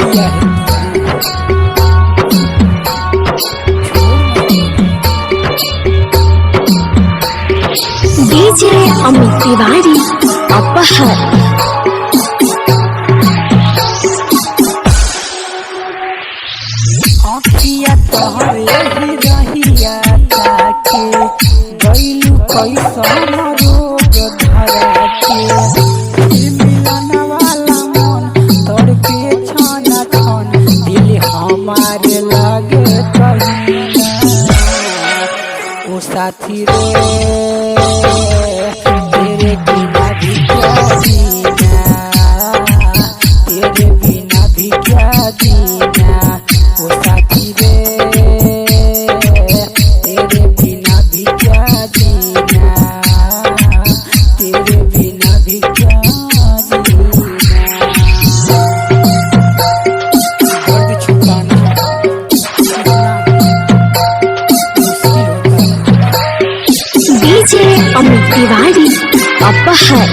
दिया है डीजे अमित तिवारी अपहर। आँखिया तोहरे ही रहिया ताके गइलू कैसन रोग धरा के मिलन वाला मन तोड़ के छन छन दिल हमारे लगे कहीं ओ साथी रे तेरे बिना भी क्या जीना, तेरे बिना भी क्या जीना ओ साथी रे तेरे बिना भी क्या जीना, तेरे बिना भी क्या जीना। दर्द छुपाना कितना मुश्किल होता है। डीजे अमित तिवारी अपहर।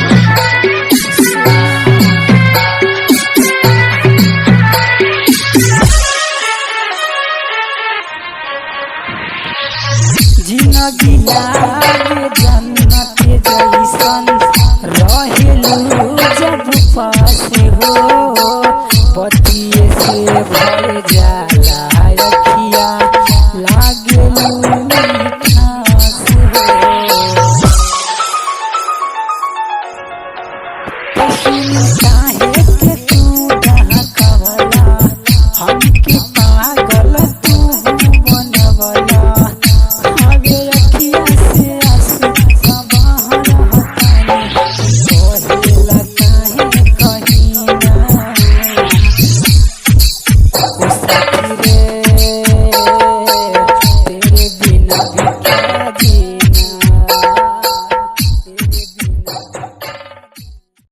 जिंदगी लागे जन्नत जैसन रहेलू जब पास हो, पतिये से भर जाला अखिया लागेलू मिठास हो। काहे के तू डहकवला हमके पागल तू बनवला, हवे अखिया से आंसू बहल हटानी सोहेला काहे कहीं ना ओ साथी रे तेरे बिना भी